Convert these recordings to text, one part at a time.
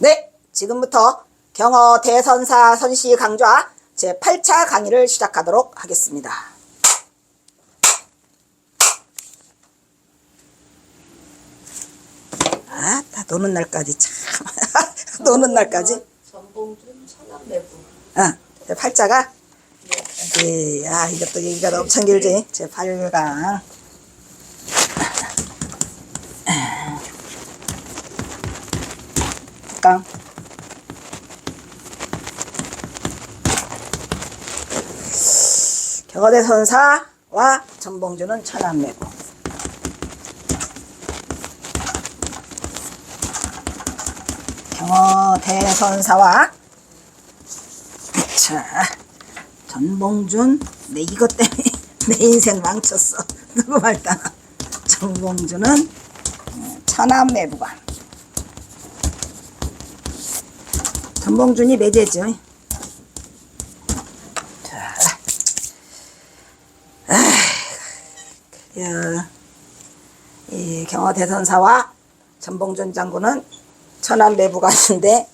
네, 지금부터 경어 대선사 선시 강좌 제8차 강의를 시작하도록 하겠습니다. 아, 다 노는 날까지 참. 노는 날까지. 전봉준 천안내부. 제8자가 네. 아, 이것도 얘기가 엄청 길지. 제8강. 강. 경어대선사와 전봉준은 천안내부. 경어대선사와 자 전봉준 내 이것 때문에 내 인생 망쳤어. 누구 말따. 전봉준은 천안내부관. 전봉준이 매제죠. 자, 이 경어대선사와 전봉준 장군은 천안내부관인데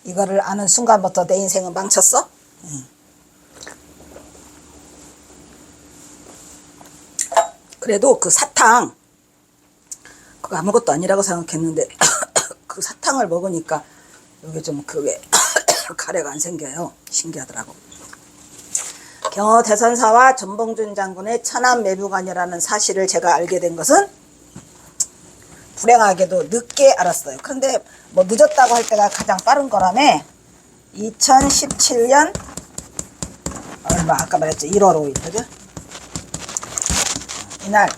이거를 아는 순간부터 내 인생은 망쳤어. 그래도 그 사탕 그거 아무것도 아니라고 생각했는데 그 사탕을 먹으니까 여기 좀 그게 가래가 안 생겨요. 신기하더라고. 경어대선사와 전봉준 장군의 천안내부관이라는 사실을 제가 알게 된 것은 불행하게도 늦게 알았어요. 그런데 뭐 늦었다고 할 때가 가장 빠른 거라며 2017년 얼마 아까 말했죠. 1월 5일 그죠? 이날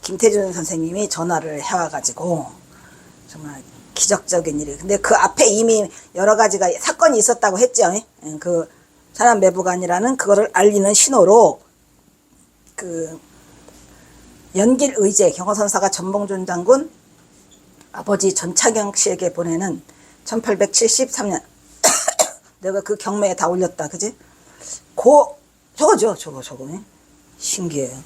김태준 선생님이 전화를 해와가지고 정말 기적적인 일이. 근데 그 앞에 이미 여러 가지가 사건이 있었다고 했죠. 그 천안내부관이라는 그거를 알리는 신호로 그 연길 의제 경어선사가 전봉준 장군 아버지 전차경 씨에게 보내는 1873년 내가 그 경매에 다 올렸다 그지? 저거죠. 저거 신기해요.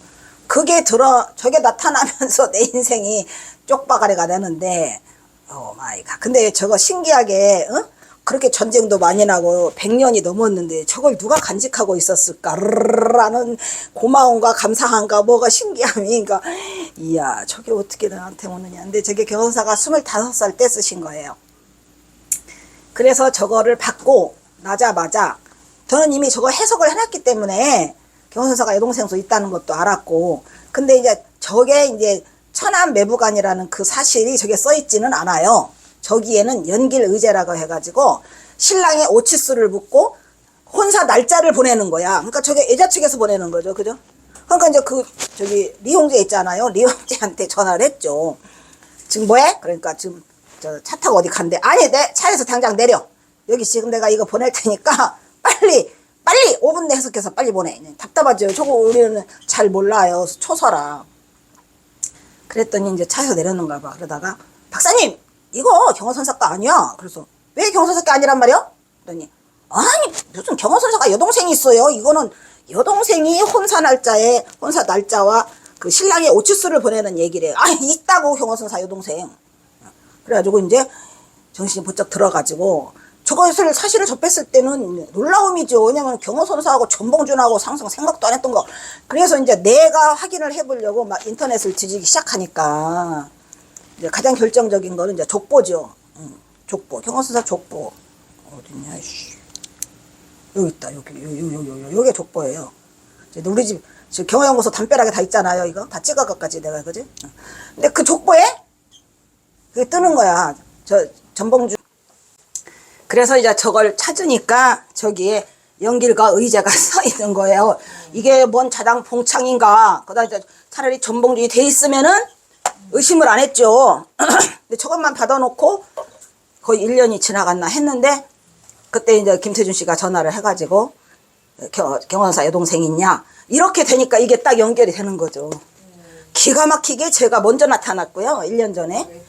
그게 저게 나타나면서 내 인생이 쪽바가리가 되는데 오 마이 갓. 근데 저거 신기하게 그렇게 전쟁도 많이 나고 100년이 넘었는데 저걸 누가 간직하고 있었을까라는 고마움과 감사함과 뭐가 신기함이. 그러니까 이야 저게 어떻게 나한테 오느냐. 근데 저게 경선사가 25살 때 쓰신 거예요. 그래서 저거를 받고 나자마자 저는 이미 저거 해석을 해놨기 때문에 경선사가 여동생도 있다는 것도 알았고, 근데 이제 저게 이제 천안내부관이라는 그 사실이 저게 써있지는 않아요. 저기에는 연길의제라고 해가지고 신랑의 오치수를 묻고 혼사 날짜를 보내는 거야. 그러니까 저게 여자 측에서 보내는 거죠. 그죠? 그러니까 이제 저기 리홍재 있잖아요. 리홍재한테 전화를 했죠. 지금 뭐해? 그러니까 지금 저 차 타고 어디 간대. 아니 내 차에서 당장 내려. 여기 지금 내가 이거 보낼 테니까 빨리 5분 내 해석해서 빨리 보내. 답답하죠. 저거 우리는 잘 몰라요. 초서라. 그랬더니 이제 차에서 내렸는가 봐. 그러다가 박사님 이거 경어선사가 아니야. 그래서 왜 경어선사가 아니란 말이야? 그러더니 아니 무슨 경어선사가 여동생이 있어요. 이거는 여동생이 혼사 날짜와 그 신랑의 오치수를 보내는 얘기래요. 아니 있다고 경어선사 여동생. 그래가지고 이제 정신이 번쩍 들어가지고 저것을 사실을 접했을 때는 놀라움이죠. 왜냐면 경어선사하고 전봉준하고 상상 생각도 안 했던 거. 그래서 이제 내가 확인을 해보려고 막 인터넷을 뒤지기 시작하니까 이제 가장 결정적인 거는 이제 족보죠. 족보. 경어선사 족보. 어딨냐, 씨. 여기 있다. 요게 족보예요. 우리 집, 경어연구소 담벼락에 다 있잖아요. 이거. 다 찍어갖까지 내가, 그지? 근데 그 족보에 그게 뜨는 거야. 전봉준. 그래서 이제 저걸 찾으니까 저기에 연길과 의제가 써 있는 거예요. 이게 뭔 자당 봉창인가. 그러다 이제 차라리 전봉준이 돼 있으면은 의심을 안 했죠. 근데 저것만 받아놓고 거의 1년이 지나갔나 했는데 그때 이제 김태준 씨가 전화를 해가지고 경원사 여동생 있냐. 이렇게 되니까 이게 딱 연결이 되는 거죠. 기가 막히게 제가 먼저 나타났고요. 1년 전에.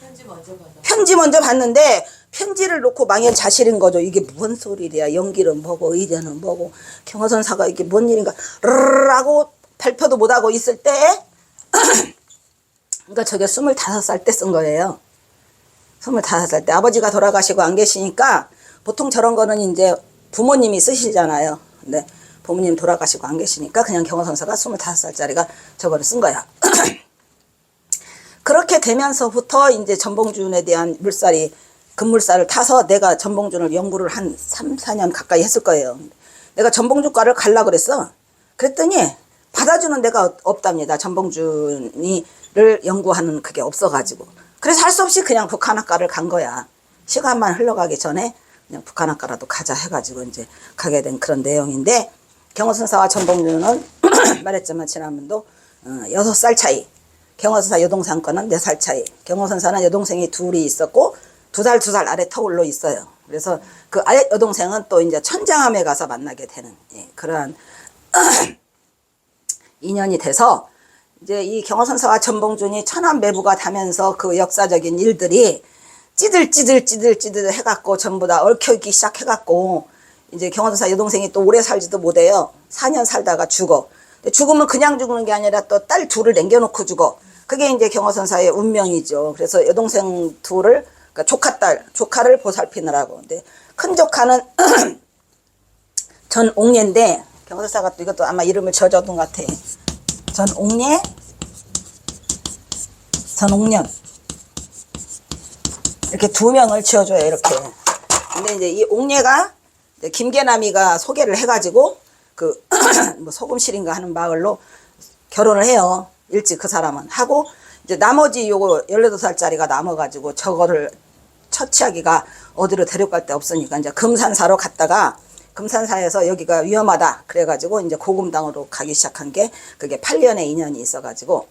편지 먼저 봤는데 편지를 놓고 망연 자실인 거죠. 이게 뭔 소리야. 연길은 뭐고 의제는 뭐고 경어선사가 이게 뭔 일인가 라고 발표도 못하고 있을 때 그러니까 저게 25살 때 쓴 거예요. 25살 때 아버지가 돌아가시고 안 계시니까 보통 저런 거는 이제 부모님이 쓰시잖아요. 근데 부모님 돌아가시고 안 계시니까 그냥 경호선사가 25살짜리가 저거를 쓴 거야. 그렇게 되면서부터 이제 전봉준에 대한 물살이 급물살을 타서 내가 전봉준을 연구를 한 3, 4년 가까이 했을 거예요. 내가 전봉준과를 갈라 그랬어. 그랬더니 받아주는 데가 없답니다. 전봉준이를 연구하는 그게 없어가지고. 그래서 할 수 없이 그냥 북한학과를 간 거야. 시간만 흘러가기 전에 그냥 북한학과라도 가자 해가지고 이제 가게 된 그런 내용인데, 경호선사와 전봉준은 말했지만 지난번도 6살 차이. 경호선사 여동생 거는 4살 차이. 경호선사는 여동생이 둘이 있었고 2살 아래 터울로 있어요. 그래서 그 아래 여동생은 또 이제 천장함에 가서 만나게 되는 그러한 인연이 돼서 이제 이 경호선사와 전봉준이 천안매부가 되면서 그 역사적인 일들이 찌들 해갖고 전부 다 얽혀있기 시작해갖고 이제 경호선사 여동생이 또 오래 살지도 못해요. 4년 살다가 죽어. 죽으면 그냥 죽는 게 아니라 또 딸 둘을 남겨놓고 죽어. 그게 이제 경호선사의 운명이죠. 그래서 여동생 둘을, 그러니까 조카를 보살피느라고. 근데 큰 조카는 전옥례인데, 경호선사가 또 이것도 아마 이름을 지어줬던 것 같아. 전옥년. 이렇게 2명을 지어줘요, 이렇게. 근데 이제 이 옥례가 김계남이가 소개를 해가지고 뭐 소금실인가 하는 마을로 결혼을 해요. 일찍 그 사람은 하고, 이제 나머지 요거 18살짜리가 남아가지고 저거를 처치하기가 어디로 데려갈 데 없으니까 이제 금산사로 갔다가, 금산사에서 여기가 위험하다 그래가지고 이제 고금당으로 가기 시작한 게, 그게 8년의 인연이 있어가지고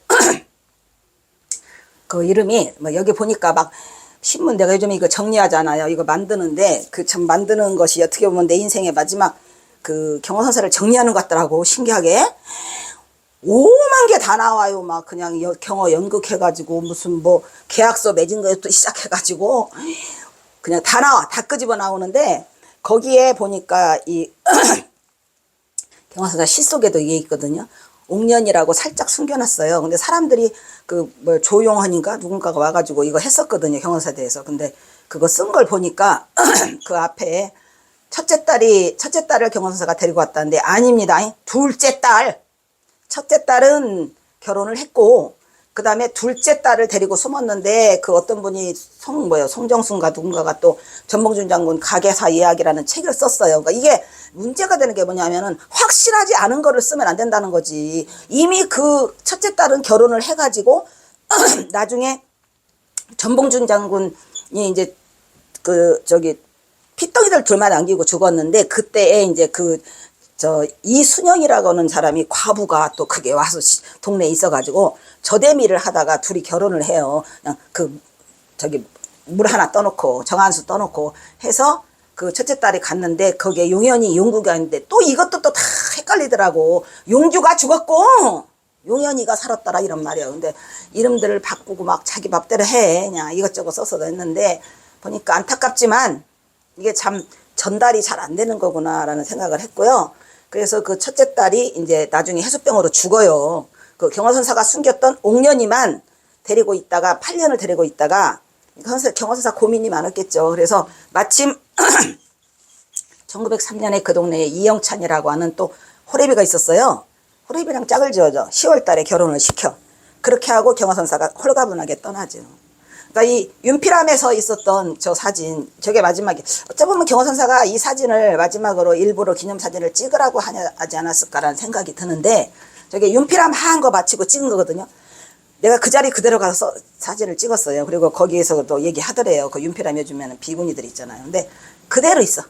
그 이름이 뭐 여기 보니까 막 신문 내가 요즘 이거 정리하잖아요. 이거 만드는데 그 참 만드는 것이 어떻게 보면 내 인생의 마지막 그 경호선사를 정리하는 것 같더라고. 신기하게 5만 개 다 나와요. 막 그냥 경호 연극해가지고 무슨 뭐 계약서 맺은 것부터 시작해가지고 그냥 다 나와. 다 끄집어 나오는데, 거기에 보니까 이 경호선사 시 속에도 이게 있거든요. 옥년이라고 살짝 숨겨놨어요. 근데 사람들이 그 뭐 조용헌인가 누군가가 와가지고 이거 했었거든요. 경호선사에 대해서. 근데 그거 쓴 걸 보니까 그 앞에 첫째 딸을 경호선사가 데리고 왔다는데 아닙니다. 둘째 딸. 첫째 딸은 결혼을 했고, 그 다음에 둘째 딸을 데리고 숨었는데, 그 어떤 분이 송정순가 누군가가 또 전봉준 장군 가계사 이야기라는 책을 썼어요. 그러니까 이게 문제가 되는 게 뭐냐면은 확실하지 않은 거를 쓰면 안 된다는 거지. 이미 그 첫째 딸은 결혼을 해가지고 나중에 전봉준 장군이 이제 피덩이들 둘만 남기고 죽었는데, 그때에 이제 이순영이라고 하는 사람이 과부가 또 그게 와서 동네에 있어가지고 저대미를 하다가 둘이 결혼을 해요. 그냥 물 하나 떠놓고 정한수 떠놓고 해서 그 첫째 딸이 갔는데, 거기에 용현이 용구가 있는데 또 이것도 또 다 헷갈리더라고. 용주가 죽었고 용현이가 살았더라 이런 말이에요. 근데 이름들을 바꾸고 막 자기 맘대로 해. 그냥 이것저것 써서 했는데, 보니까 안타깝지만 이게 참 전달이 잘 안 되는 거구나라는 생각을 했고요. 그래서 그 첫째 딸이 이제 나중에 해수병으로 죽어요. 그 경호선사가 숨겼던 옥년이만 데리고 있다가 8년을 데리고 있다가, 경호선사 고민이 많았겠죠. 그래서 마침 1903년에 그 동네에 이영찬이라고 하는 또 호래비가 있었어요. 호래비랑 짝을 지어줘. 10월 달에 결혼을 시켜. 그렇게 하고 경호선사가 홀가분하게 떠나죠. 그러니까 이 윤피람에서 있었던 저 사진, 저게 마지막에, 어쩌면 경호선사가 이 사진을 마지막으로 일부러 기념사진을 찍으라고 하지 않았을까라는 생각이 드는데, 저게 윤피람 하한 거 마치고 찍은 거거든요. 내가 그 자리 그대로 가서 사진을 찍었어요. 그리고 거기에서도 얘기하더래요. 그 윤피람 해주면 비구니들 있잖아요. 근데 그대로 있어.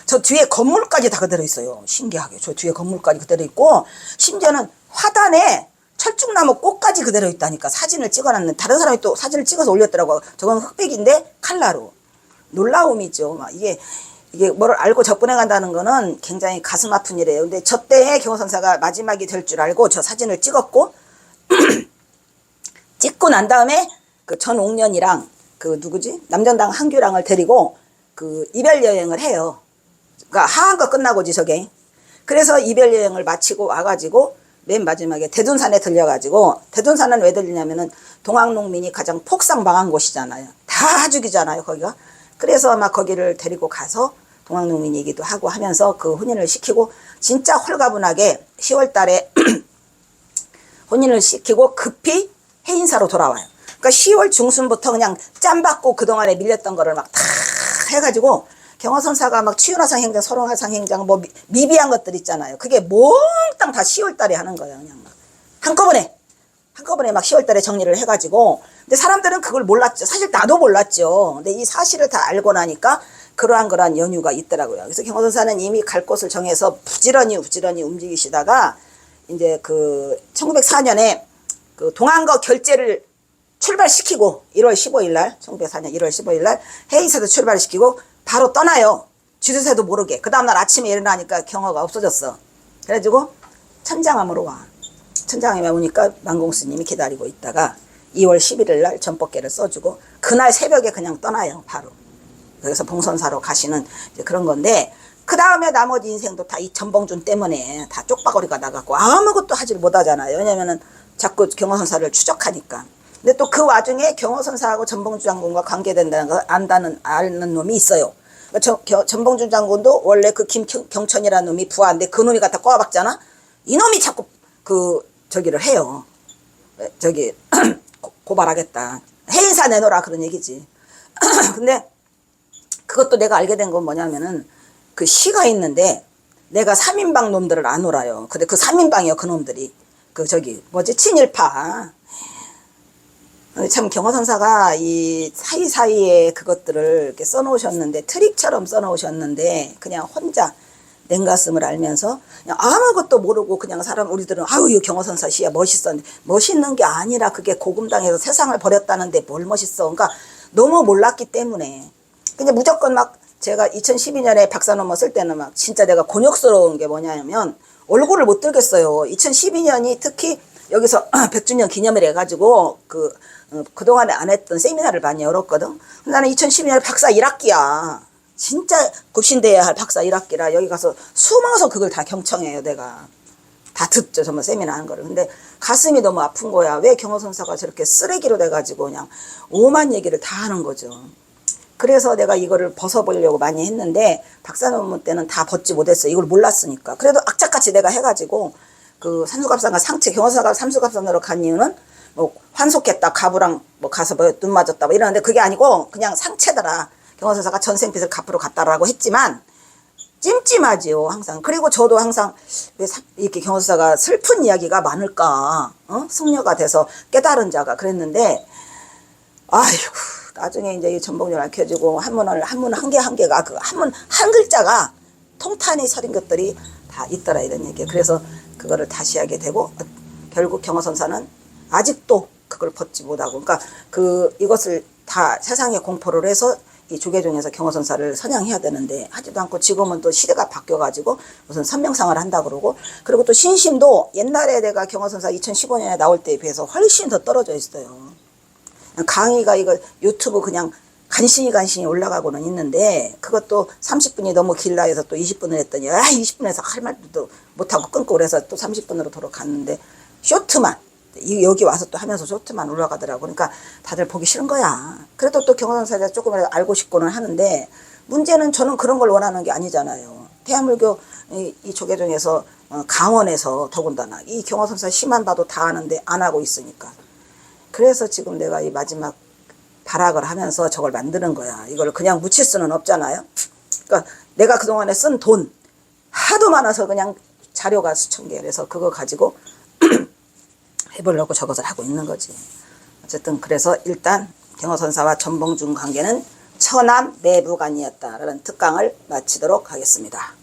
저 뒤에 건물까지 다 그대로 있어요. 신기하게. 저 뒤에 건물까지 그대로 있고, 심지어는 화단에 철쭉나무 꽃까지 그대로 있다니까. 사진을 찍어놨는데 다른 사람이 또 사진을 찍어서 올렸더라고. 저건 흑백인데 칼라로. 놀라움이죠. 막 이게 뭐를 알고 접근해 간다는 거는 굉장히 가슴 아픈 일이에요. 근데 저 때에 경호선사가 마지막이 될 줄 알고 저 사진을 찍었고 찍고 난 다음에 그 전옥년이랑 그 누구지? 남전당 한규랑을 데리고 그 이별 여행을 해요. 그러니까 하한 거 끝나고지 저게. 그래서 이별 여행을 마치고 와가지고 맨 마지막에 대둔산에 들려가지고, 대둔산은 왜 들리냐면은 동학농민이 가장 폭삭 망한 곳이잖아요. 다 죽이잖아요, 거기가. 그래서 아마 거기를 데리고 가서 동학농민 얘기도 하고 하면서 그 혼인을 시키고 진짜 홀가분하게 10월 달에 혼인을 시키고 급히 해인사로 돌아와요. 그러니까 10월 중순부터 그냥 짬받고 그동안에 밀렸던 거를 막 다 해가지고 경호선사가 막 취윤화상 행장, 설원화상 행장 뭐 미비한 것들 있잖아요. 그게 몽땅 다 10월 달에 하는 거예요. 그냥 막 한꺼번에 막 10월 달에 정리를 해가지고. 근데 사람들은 그걸 몰랐죠. 사실 나도 몰랐죠. 근데 이 사실을 다 알고 나니까 그러한 연유가 있더라고요. 그래서 경호선사는 이미 갈 곳을 정해서 부지런히 움직이시다가 이제 그 1904년에 그 동안거 결제를 출발시키고 1월 15일 날 1904년 1월 15일 날 해인사도 출발시키고 바로 떠나요. 주저새도 모르게. 그 다음날 아침에 일어나니까 경호가 없어졌어. 그래가지고 천장암으로 와. 천장암에 오니까 만공스님이 기다리고 있다가 2월 11일 날 전법계를 써주고 그날 새벽에 그냥 떠나요. 바로. 그래서 봉선사로 가시는 이제 그런 건데 그 다음에 나머지 인생도 다 이 전봉준 때문에 다 쪽바거리가 나갔고 아무것도 하질 못하잖아요. 왜냐면은 자꾸 경호선사를 추적하니까. 근데 또 그 와중에 경호선사하고 전봉준 장군과 관계된다는 걸 아는 놈이 있어요. 전봉준 장군도 원래 그 김경천이라는 놈이 부하인데 그 놈이 갖다 꼬아박잖아. 이놈이 자꾸 저기를 해요. 고발하겠다. 해인사 내놓으라 그런 얘기지. 근데 그것도 내가 알게 된 건 뭐냐면은 그 시가 있는데 내가 3인방 놈들을 안 놀아요. 근데 그 3인방이요, 그 놈들이. 친일파. 참 경호선사가 이 사이사이에 그것들을 이렇게 써놓으셨는데 트릭처럼 써놓으셨는데 그냥 혼자 냉가슴을 알면서 그냥 아무것도 모르고 그냥 우리들은 아유 이 경호선사 시야 멋있었는데 멋있는 게 아니라 그게 고금당에서 세상을 버렸다는데 뭘 멋있어. 그러니까 너무 몰랐기 때문에 그냥 무조건 막 제가 2012년에 박사논문 쓸 때는 막 진짜 내가 곤욕스러운 게 뭐냐면 얼굴을 못 들겠어요. 2012년이 특히 여기서 100주년 기념을 해가지고 그동안에 안 했던 세미나를 많이 열었거든. 나는 2012년에 박사 1학기야. 진짜 급신돼야 할 박사 1학기라 여기 가서 숨어서 그걸 다 경청해요. 내가 다 듣죠. 정말 세미나 하는 거를. 근데 가슴이 너무 아픈 거야. 왜 경호선사가 저렇게 쓰레기로 돼가지고 그냥 오만 얘기를 다 하는 거죠. 그래서 내가 이거를 벗어보려고 많이 했는데 박사 논문 때는 다 벗지 못했어요. 이걸 몰랐으니까. 그래도 악착같이 내가 해가지고 그 산수갑산과 상체 경호선사가 산수갑산으로 간 이유는 뭐 환속했다 가부랑 뭐 가서 뭐 눈 맞았다 뭐 이러는데 그게 아니고 그냥 상체더라. 경호선사가 전생빚을 갚으러 갔다라고 했지만 찜찜하지요 항상. 그리고 저도 항상 왜 이렇게 경호선사가 슬픈 이야기가 많을까. 승려가 돼서 깨달은 자가 그랬는데 아이고 나중에 이제 전봉준을 알려주고 한문 한 개가 그 한문 한 글자가 통탄이 서린 것들이 다 있더라 이런 얘기. 그래서 그거를 다시 하게 되고 결국 경호선사는 아직도 그걸 벗지 못하고 그러니까 이것을 다 세상에 공포를 해서 이 조계종에서 경호선사를 선양해야 되는데 하지도 않고 지금은 또 시대가 바뀌어가지고 무슨 선명상을 한다 그러고 그리고 또 신심도 옛날에 내가 경호선사 2015년에 나올 때에 비해서 훨씬 더 떨어져 있어요. 강의가 이거 유튜브 그냥 간신히 올라가고는 있는데 그것도 30분이 너무 길라 해서 또 20분을 했더니 20분에서 할 말도 못하고 끊고 그래서 또 30분으로 돌아갔는데 쇼트만 여기 와서 또 하면서 쇼트만 올라가더라고. 그러니까 다들 보기 싫은 거야. 그래도 또 경호선사에 조금이라도 알고 싶고는 하는데 문제는 저는 그런 걸 원하는 게 아니잖아요. 대한불교 이 조계종에서 강원에서 더군다나 이 경호선사 시만 봐도 다 아는데 안 하고 있으니까. 그래서 지금 내가 이 마지막 발악을 하면서 저걸 만드는 거야. 이걸 그냥 묻힐 수는 없잖아요. 그러니까 내가 그동안에 쓴 돈 하도 많아서 그냥 자료가 수천 개. 그래서 그거 가지고 해보려고 저것을 하고 있는 거지. 어쨌든 그래서 일단 경호선사와 전봉준 관계는 처남 내부간이었다라는 특강을 마치도록 하겠습니다.